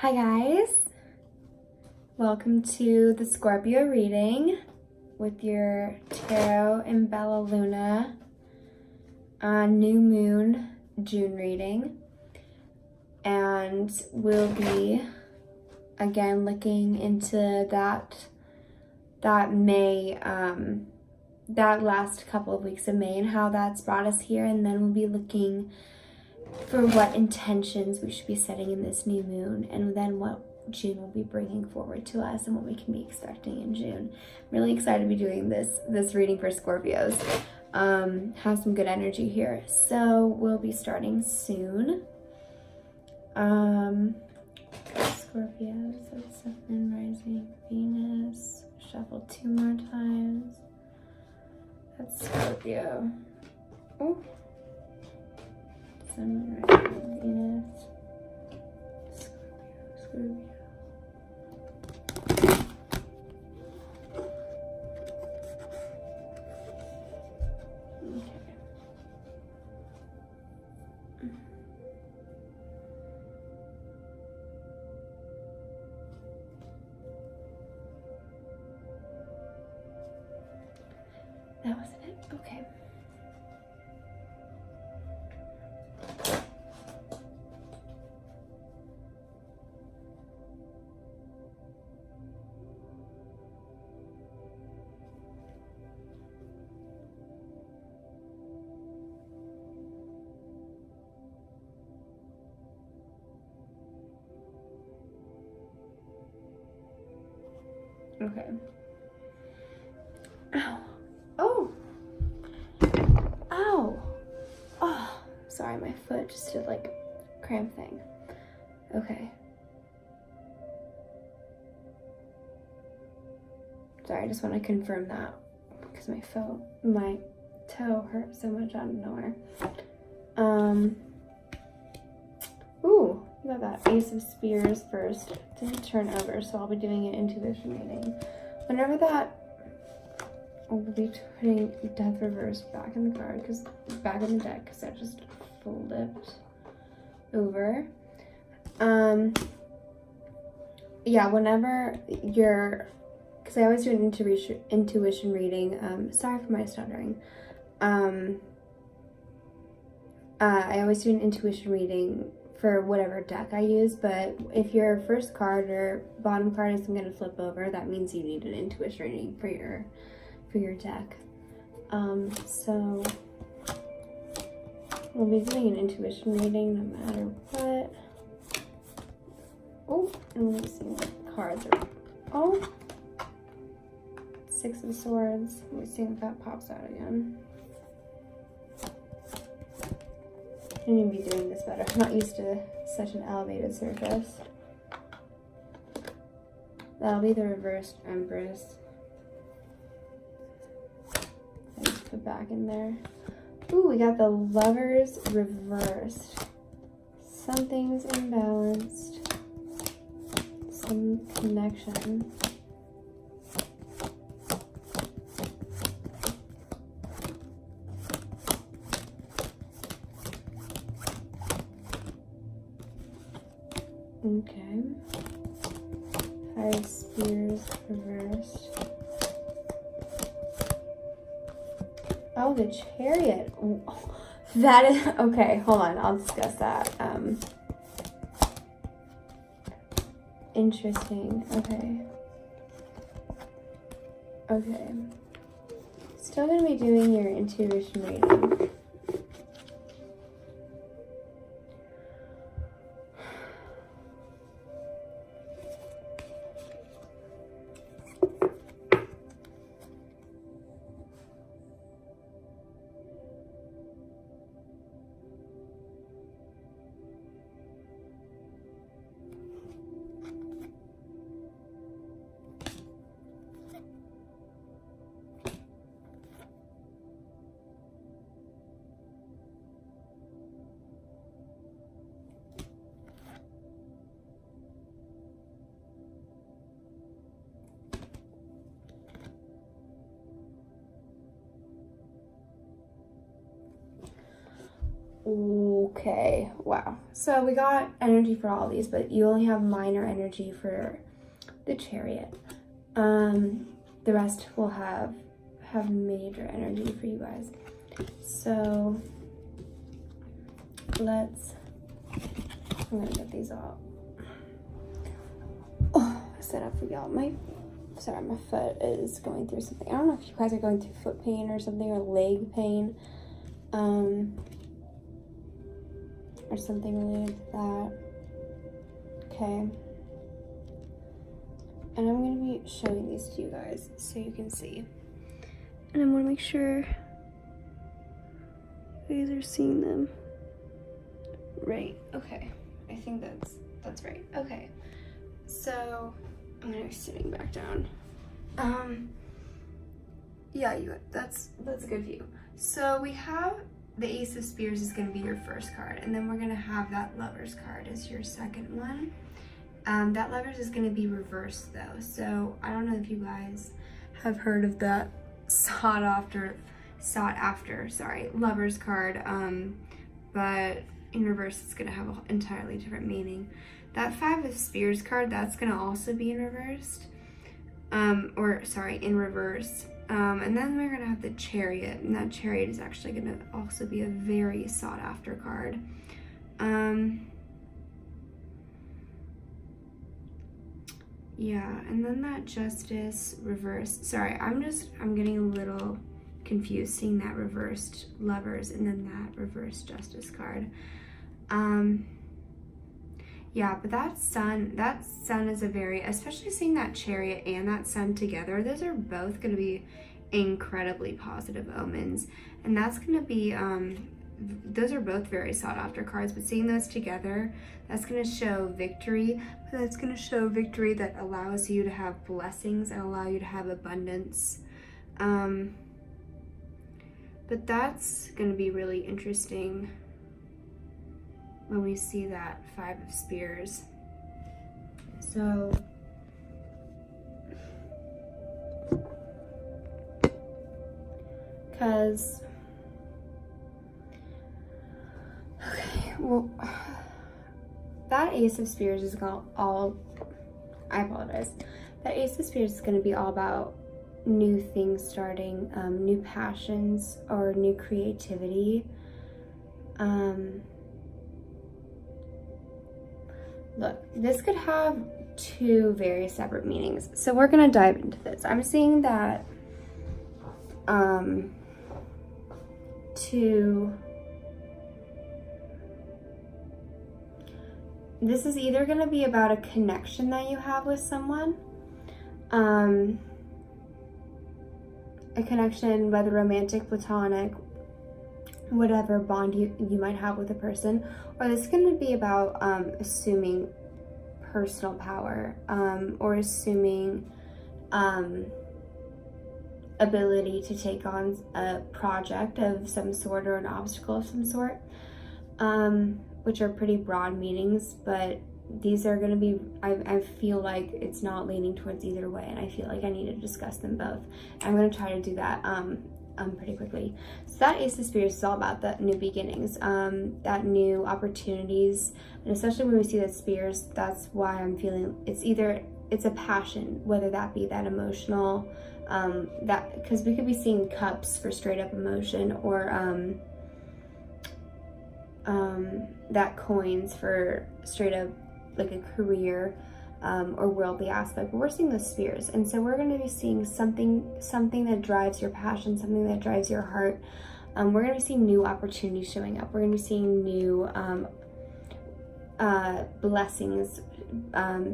Hi guys, welcome to the Scorpio reading with your Tarot and Bella Luna new moon June reading, and we'll be again looking into that May, that last couple of weeks of May and how that's brought us here, and then we'll be looking for what intentions we should be setting in this new moon, and then what June will be bringing forward to us and what we can be expecting in June. I'm really excited to be doing this reading for Scorpios. Have some good energy here. So we'll be starting soon. Scorpios, that's Sun and Rising Venus. Shuffle 2 more times. That's Scorpio. Oh. Sun, Rising, Venus, Scorpio. Okay. That wasn't it? Okay. Okay. Ow. Oh. Ow. Oh. Sorry, my foot just did like a cramp thing. Okay. Sorry, I just want to confirm that because my toe hurt so much out of nowhere. Ooh, we got that Ace of Spears first. Didn't turn over, so I'll be doing an intuition reading. Whenever that, we'll be putting Death Reverse back in the card, back in the deck, because I just flipped over. Yeah, whenever you're, because I always do an intuition reading. Sorry for my stuttering. I always do an intuition reading for whatever deck I use, but if your first card or bottom card isn't going to flip over, that means you need an intuition reading for your deck. So we'll be doing an intuition reading no matter what. Oh, and let's see what cards are. Oh, 6 of Swords. Let me see if that pops out again. I need to be doing this better. I'm not used to such an elevated surface. That'll be the reversed Empress. I just put back in there. Ooh, we got the Lovers reversed. Something's imbalanced. Some connection. Okay. 5 Spears reversed. Oh, the Chariot. Oh, that is okay. Hold on, I'll discuss that. Interesting. Okay. Okay. Still gonna be doing your intuition reading. Okay, wow. So we got energy for all these, but you only have minor energy for the Chariot. The rest will have major energy for you guys. So I'm gonna get these out. Oh, I said I forgot my foot is going through something. I don't know if you guys are going through foot pain or something, or leg pain, or something related to that. Okay. And I'm going to be showing these to you guys so you can see. And I want to make sure you guys are seeing them. Right, okay. I think that's right. Okay. So I'm going to be sitting back down. Yeah, that's a good view. So we have the Ace of Spears is going to be your first card, and then we're going to have that Lover's card as your second one. That Lovers is going to be reversed though, so I don't know if you guys have heard of that sought after, Lovers card, but in reverse it's going to have an entirely different meaning. That Five of Spears card, that's going to also be in reverse, in reverse. And then we're going to have the Chariot, and that Chariot is actually going to also be a very sought after card. Yeah, and then that Justice reverse. Sorry, I'm getting a little confused seeing that reversed Lovers and then that reversed Justice card. Yeah, but that sun is a very, especially seeing that Chariot and that Sun together, those are both going to be incredibly positive omens. And that's going to be, those are both very sought after cards, but seeing those together, that's going to show victory. But that's going to show victory that allows you to have blessings and allow you to have abundance. But that's going to be really interesting when we see that Five of Spears. So because well, that Ace of Spears is all, I apologize, that Ace of Spears is going to be all about new things starting, new passions or new creativity. Look, this could have two very separate meanings. So we're going to dive into this. I'm seeing that this is either going to be about a connection that you have with someone, a connection, whether romantic, platonic, whatever bond you might have with a person, or this is going to be about assuming personal power, or assuming ability to take on a project of some sort or an obstacle of some sort, which are pretty broad meanings, but these are going to be, I feel like it's not leaning towards either way, and I feel like I need to discuss them both. I'm going to try to do that pretty quickly. So that Ace of Spears is all about that new beginnings, that new opportunities, and especially when we see that Spears, that's why I'm feeling it's a passion, whether that be that emotional, that, because we could be seeing Cups for straight up emotion, or that Coins for straight up like a career, or worldly aspect, but we're seeing the Spears, and so we're going to be seeing something that drives your passion, something that drives your heart. We're going to be seeing new opportunities showing up. We're going to be seeing new blessings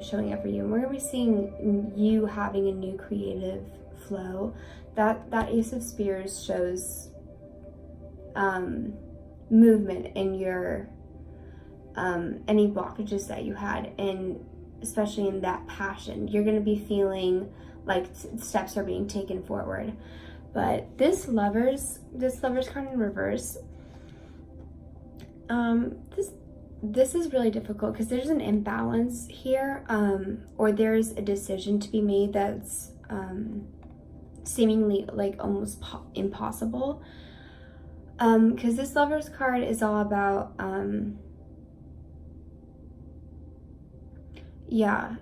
showing up for you, and we're going to be seeing you having a new creative flow. That Ace of Spears shows movement in your any blockages that you had, and especially in that passion, you're going to be feeling like steps are being taken forward. But this lovers card in reverse, this is really difficult because there's an imbalance here, or there's a decision to be made that's seemingly like almost impossible. Because this Lovers card is all about, yeah,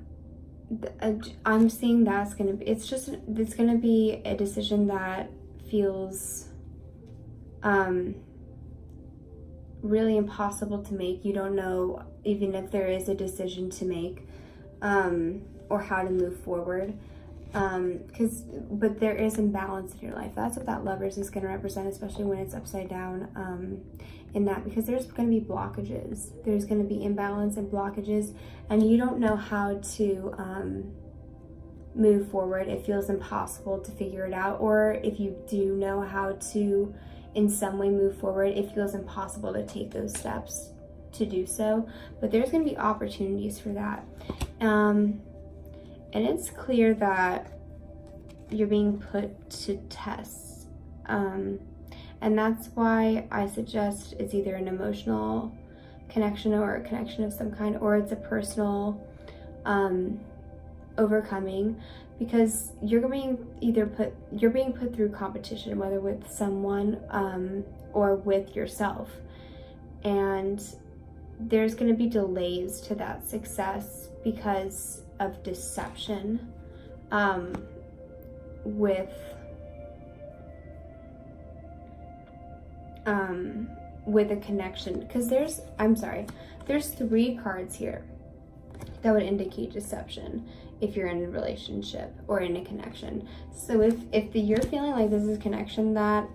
I'm seeing that's gonna be, it's gonna be a decision that feels really impossible to make. You don't know even if there is a decision to make, or how to move forward, but there is imbalance in your life. That's what that Lovers is going to represent, especially when it's upside down, in that, because there's going to be blockages. There's going to be imbalance and blockages, and you don't know how to move forward. It feels impossible to figure it out, or if you do know how to in some way move forward, it feels impossible to take those steps to do so. But there's going to be opportunities for that, and it's clear that you're being put to tests, and that's why I suggest it's either an emotional connection or a connection of some kind, or it's a personal overcoming, because you're being put through competition, whether with someone or with yourself, and there's going to be delays to that success because of deception, with a connection, because there's 3 cards here that would indicate deception if you're in a relationship or in a connection. So if you're feeling like this is a connection that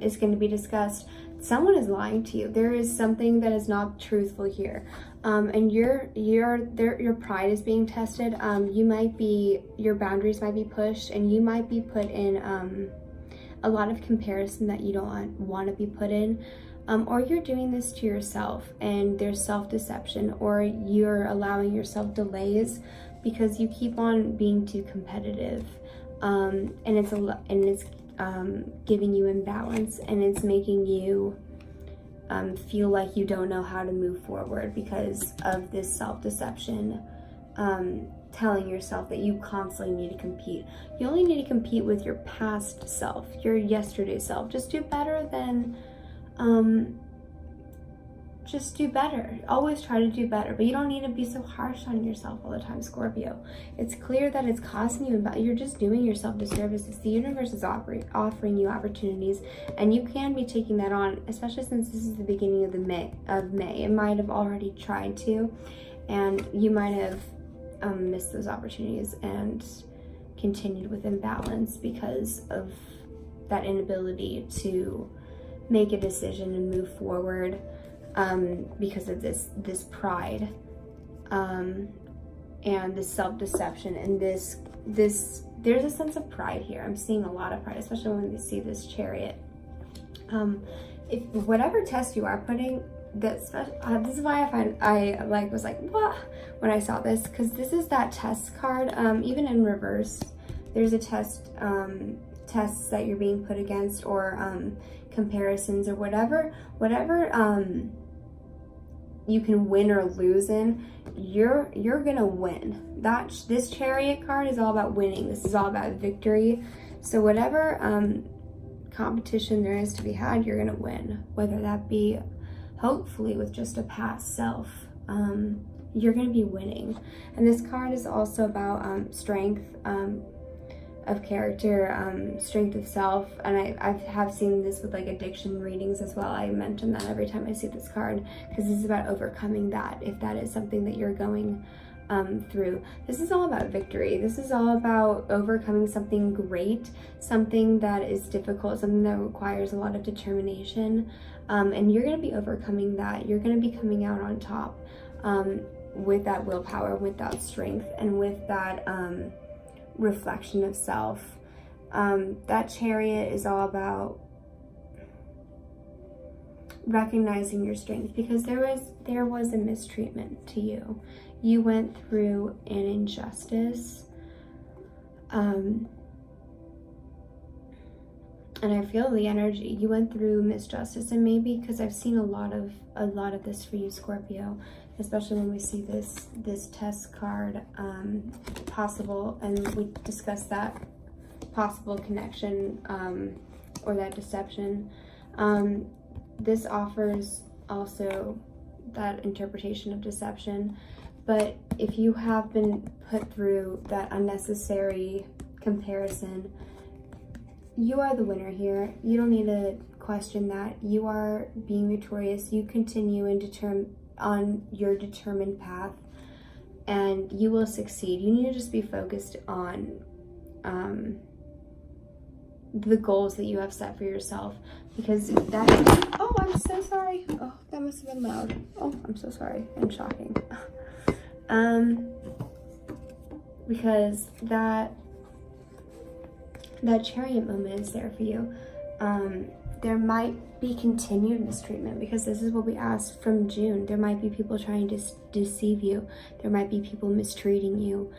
is going to be discussed, someone is lying to you. There is something that is not truthful here, and your pride is being tested. Your boundaries might be pushed, and you might be put in a lot of comparison that you don't want to be put in, or you're doing this to yourself and there's self-deception, or you're allowing yourself delays because you keep on being too competitive, and it's giving you imbalance, and it's making you feel like you don't know how to move forward because of this self-deception, telling yourself that you constantly need to compete. You only need to compete with your past self, your yesterday self. Just do better than, just do better. Always try to do better, but you don't need to be so harsh on yourself all the time, Scorpio. It's clear that it's costing you, you're just doing yourself disservices. The universe is offering you opportunities, and you can be taking that on, especially since this is the beginning of May. It might have already tried to, and you might have missed those opportunities and continued with imbalance because of that inability to make a decision and move forward, because of this pride, and this self-deception, and this there's a sense of pride here. I'm seeing a lot of pride, especially when we see this Chariot. If whatever test you are putting, this is why I was like, what, when I saw this, because this is that test card. Even in reverse, there's a tests that you're being put against, or comparisons, or whatever you can win or lose in, you're gonna win. This Chariot card is all about winning. This is all about victory. So whatever competition there is to be had, you're gonna win, whether that be hopefully with just a past self. You're gonna be winning. And this card is also about strength of character, strength of self, and I have seen this with like addiction readings as well. I mention that every time I see this card, because this is about overcoming that, if that is something that you're going through. This is all about victory. This is all about overcoming something great, something that is difficult, something that requires a lot of determination, and you're going to be overcoming that. You're going to be coming out on top, with that willpower, with that strength, and with that reflection of self. That Chariot is all about recognizing your strength, because there was a mistreatment to you. You went through an injustice, and I feel the energy. You went through misjustice, and maybe because I've seen a lot of this for you, Scorpio, especially when we see this test card, possible, and we discussed that possible connection, or that deception. This offers also that interpretation of deception, but if you have been put through that unnecessary comparison, you are the winner here. You don't need to question that. You are being victorious. You continue on your determined path, and you will succeed. You need to just be focused on the goals that you have set for yourself, because that, oh, I'm so sorry. Oh, that must have been loud. Oh, I'm so sorry. And shocking. Because that chariot moment is there for you. There might be continued mistreatment, because this is what we asked from June. There might be people trying to deceive you. There might be people mistreating you,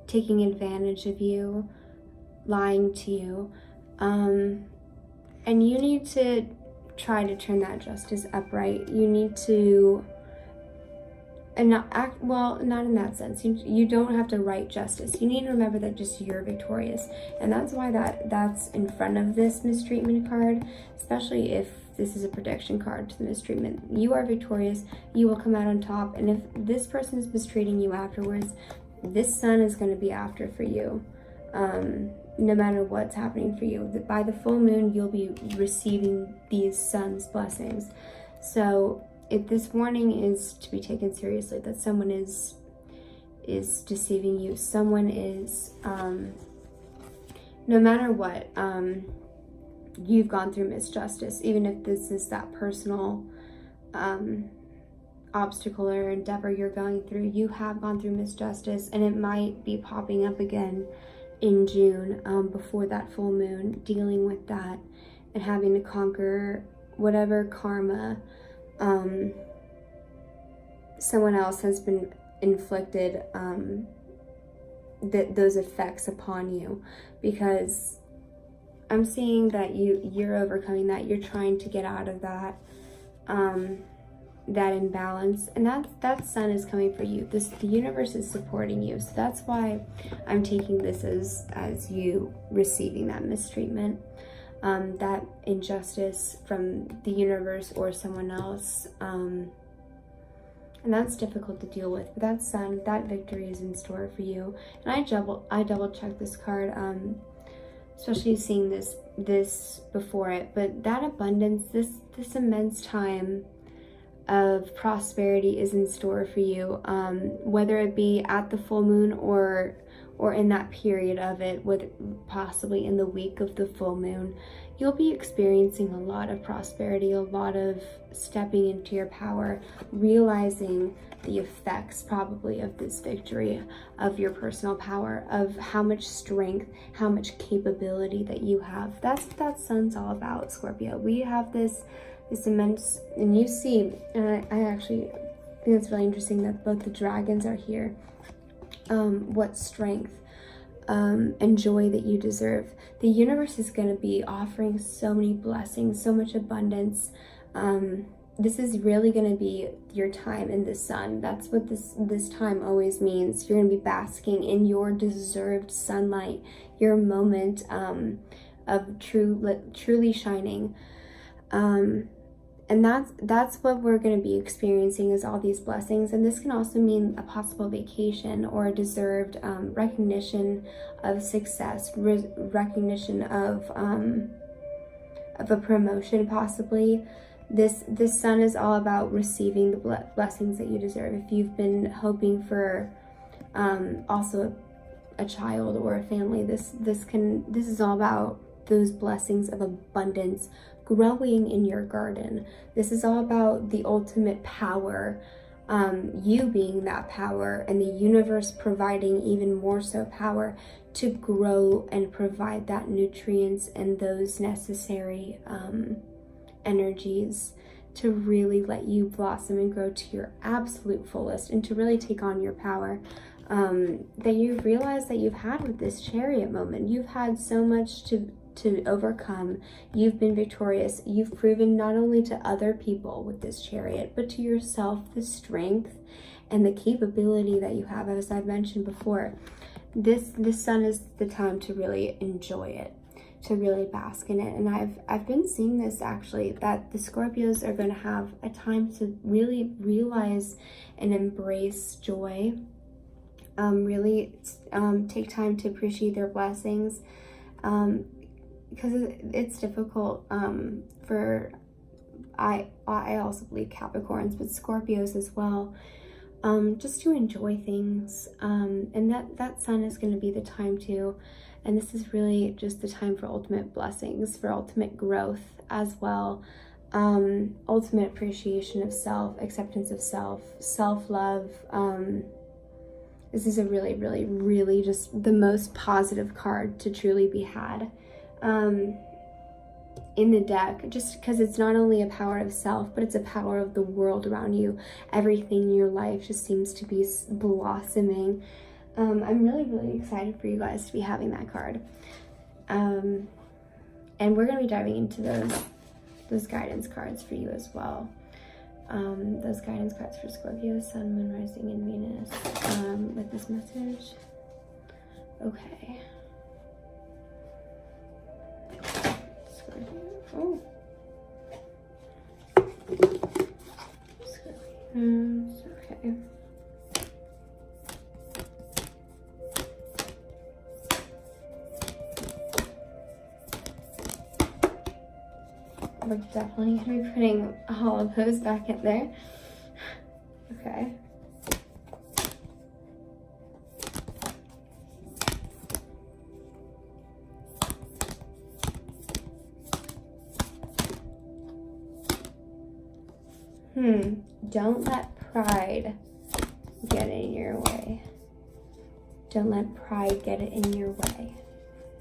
taking advantage of you, lying to you, and you need to try to turn that justice upright. You need to, and not act, well, not in that sense. You don't have to right justice. You need to remember that just you're victorious, and that's why that's in front of this mistreatment card, especially if this is a protection card to the mistreatment. You are victorious. You will come out on top, and if this person is mistreating you afterwards, this sun is going to be after for you. No matter what's happening for you, by the full moon, you'll be receiving these sun's blessings. So if this warning is to be taken seriously, that someone is deceiving you, someone is, no matter what, you've gone through misjustice, even if this is that personal obstacle or endeavor you're going through, you have gone through misjustice, and it might be popping up again in June, before that full moon, dealing with that and having to conquer whatever karma someone else has been inflicted, those effects upon you, because I'm seeing that you're overcoming that. You're trying to get out of that that imbalance, and that sun is coming for you. The universe is supporting you, so that's why I'm taking this as you receiving that mistreatment, that injustice from the universe or someone else, and that's difficult to deal with. But that sun, that victory is in store for you. And I double checked this card, especially seeing this before it, but that abundance, this immense time of prosperity is in store for you, whether it be at the full moon or in that period of it, with possibly in the week of the full moon. You'll be experiencing a lot of prosperity, a lot of stepping into your power, realizing the effects probably of this victory, of your personal power, of how much strength, how much capability that you have. That's what that sun's all about, Scorpio. We have this immense, and you see, and I actually think it's really interesting that both the dragons are here. What strength and joy that you deserve. The universe is going to be offering so many blessings, so much abundance. This is really going to be your time in the sun. That's what this time always means. You're going to be basking in your deserved sunlight, your moment of truly shining. And that's what we're going to be experiencing, is all these blessings. And this can also mean a possible vacation or a deserved recognition of success, recognition of a promotion possibly. This sun is all about receiving the blessings that you deserve. If you've been hoping for also a child or a family, this is all about those blessings of abundance growing in your garden. This is all about the ultimate power, you being that power, and the universe providing even more so power to grow and provide that nutrients and those necessary energies to really let you blossom and grow to your absolute fullest, and to really take on your power that you've realized that you've had with this chariot moment. You've had so much to overcome. You've been victorious. You've proven not only to other people with this chariot, but to yourself the strength and the capability that you have. As I've mentioned before, this sun is the time to really enjoy it, to really bask in it. And I've been seeing this actually, that the Scorpios are going to have a time to really realize and embrace joy. Really take time to appreciate their blessings, because it's difficult for I also believe Capricorns, but Scorpios as well, just to enjoy things, and that sun is going to be the time to. And this is really just the time for ultimate blessings, for ultimate growth as well. Ultimate appreciation of self, acceptance of self, self-love. This is a really, really, really just the most positive card to truly be had in the deck, just because it's not only a power of self, but it's a power of the world around you. Everything in your life just seems to be blossoming. I'm really, really excited for you guys to be having that card. And we're going to be diving into those guidance cards for you as well. Those guidance cards for Scorpio, Sun, Moon, Rising, and Venus with this message. Okay. Scorpio. Oh. Scorpios. Okay. We're definitely going to be putting all of those back in there. Okay. Don't let pride get in your way. Don't let pride get it in your way.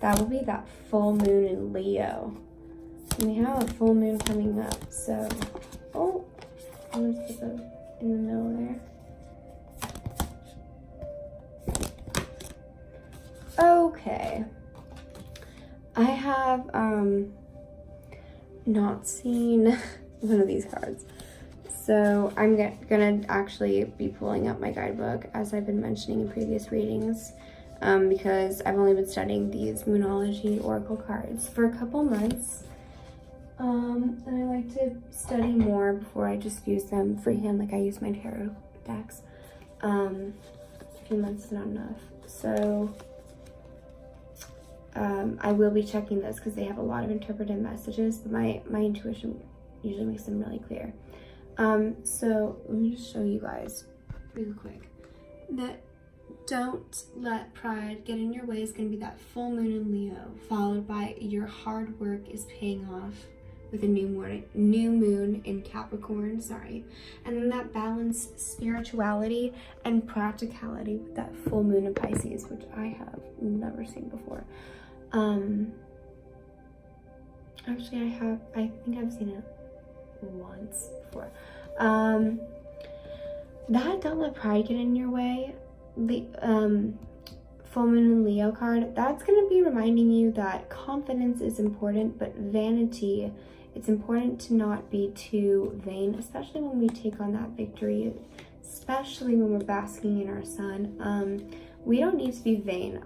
That will be that full moon in Leo. We have a full moon coming up, so, oh, I'm gonna put them in the middle there. Okay. I have, not seen one of these cards. So I'm gonna actually be pulling up my guidebook, as I've been mentioning in previous readings, because I've only been studying these Moonology Oracle cards for a couple months. And I like to study more before I just use them freehand like I use my tarot decks. A few months is not enough. So I will be checking this because they have a lot of interpretive messages, but my intuition usually makes them really clear. So let me just show you guys real quick that don't let pride get in your way is going to be that full moon in Leo, followed by your hard work is paying off with a new moon in Capricorn, and then that balance spirituality and practicality with that full moon in Pisces, which I have never seen before. Actually I think I've seen it once before. That don't let pride get in your way, the full moon in Leo card, that's going to be reminding you that confidence is important, but vanity, it's important to not be too vain, especially when we take on that victory, especially when we're basking in our sun. We don't need to be vain.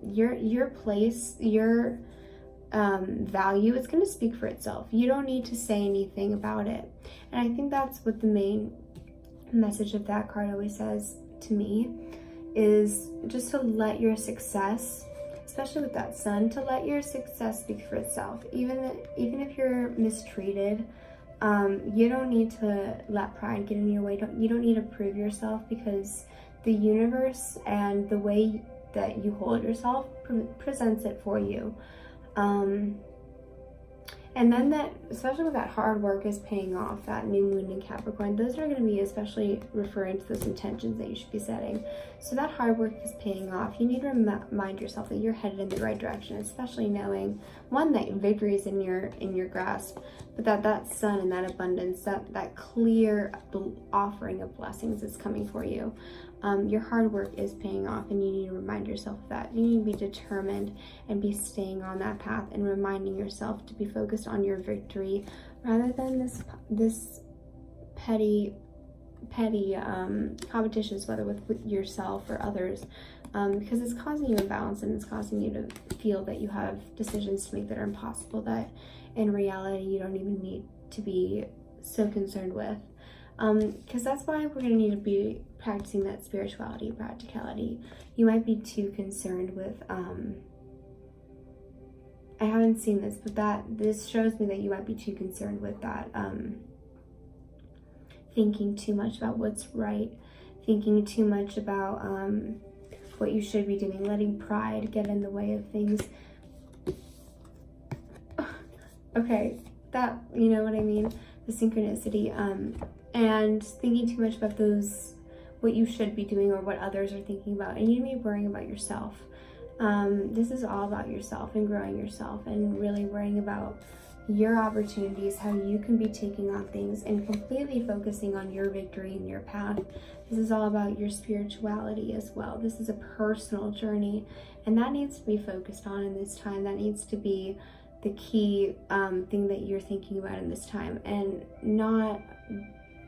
Your place, your value, it's going to speak for itself. You don't need to say anything about it. And I think that's what the main message of that card always says to me, is just to let your success, especially with that sun, to let your success speak for itself. Even if you're mistreated, you don't need to let pride get in your way. You don't need to prove yourself, because the universe and the way that you hold yourself presents it for you. And then that, especially with that hard work is paying off, that new moon in Capricorn, those are going to be especially referring to those intentions that you should be setting. So that hard work is paying off. You need to remind yourself that you're headed in the right direction, especially knowing, one, that victory is in your grasp, but that sun and that abundance, that clear offering of blessings is coming for you. Your hard work is paying off, and you need to remind yourself of that. You need to be determined and be staying on that path and reminding yourself to be focused on your victory rather than this petty petty competitions, whether with yourself or others, because it's causing you imbalance, and it's causing you to feel that you have decisions to make that are impossible, that in reality you don't even need to be so concerned with. Because that's why we're going to need to be practicing that spirituality, practicality. You might be too concerned with, I haven't seen this, but this shows me that you might be too concerned with that, thinking too much about what's right, thinking too much about what you should be doing, letting pride get in the way of things. Okay, that, you know what I mean? The synchronicity, and thinking too much about what you should be doing or what others are thinking about, and you need to be worrying about yourself. This is all about yourself and growing yourself, and really worrying about your opportunities, how you can be taking on things and completely focusing on your victory and your path. This is all about your spirituality as well. This is a personal journey, and that needs to be focused on in this time. That needs to be the key thing that you're thinking about in this time, and not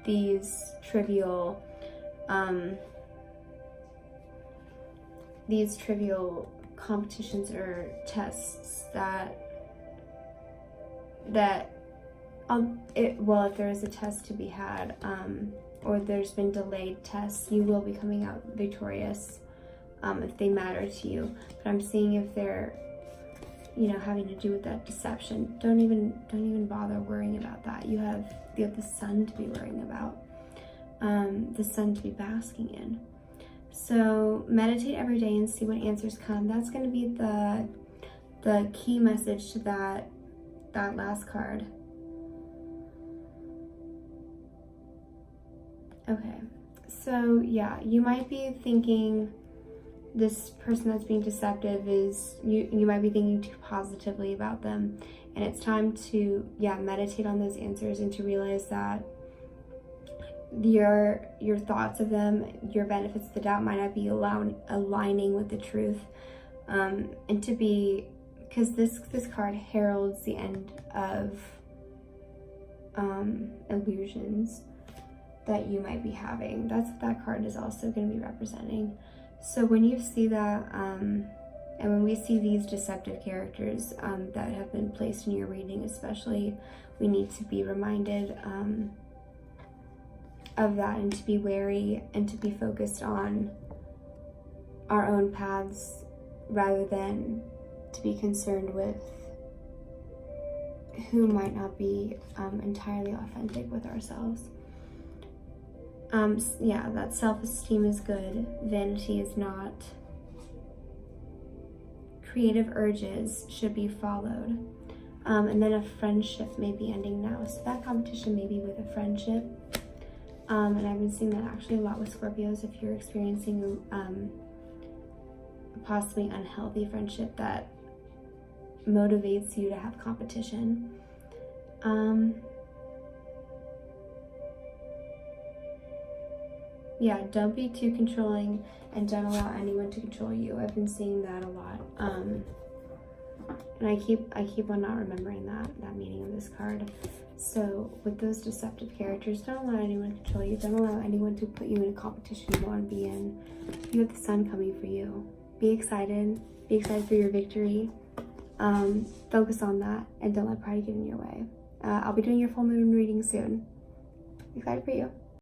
these trivial competitions or tests well, if there is a test to be had, or there's been delayed tests, you will be coming out victorious if they matter to you. But I'm seeing if they're, you know, having to do with that deception, don't even bother worrying about that. You have the sun to be worrying about, the sun to be basking in. So meditate every day and see what answers come. That's going to be the key message to that last card. Okay, so yeah, you might be thinking this person that's being deceptive is, you might be thinking too positively about them, and it's time to meditate on those answers and to realize that your thoughts of them, your benefits of the doubt might not be aligning with the truth, and to be, because this card heralds the end of illusions that you might be having. That's what that card is also going to be representing. So when you see that, and when we see these deceptive characters that have been placed in your reading especially, we need to be reminded of that, and to be wary, and to be focused on our own paths rather than to be concerned with who might not be entirely authentic with ourselves. That self-esteem is good, vanity is not. Creative urges should be followed. And then a friendship may be ending now. So that competition may be with a friendship. And I've been seeing that actually a lot with Scorpios. If you're experiencing possibly unhealthy friendship that motivates you to have competition. Don't be too controlling, and don't allow anyone to control you. I've been seeing that a lot. And I keep on not remembering that meaning of this card. So with those deceptive characters, don't allow anyone to control you. Don't allow anyone to put you in a competition you want to be in. You have the sun coming for you. Be excited. Be excited for your victory. Focus on that, and don't let pride get in your way. I'll be doing your full moon reading soon. Excited for you.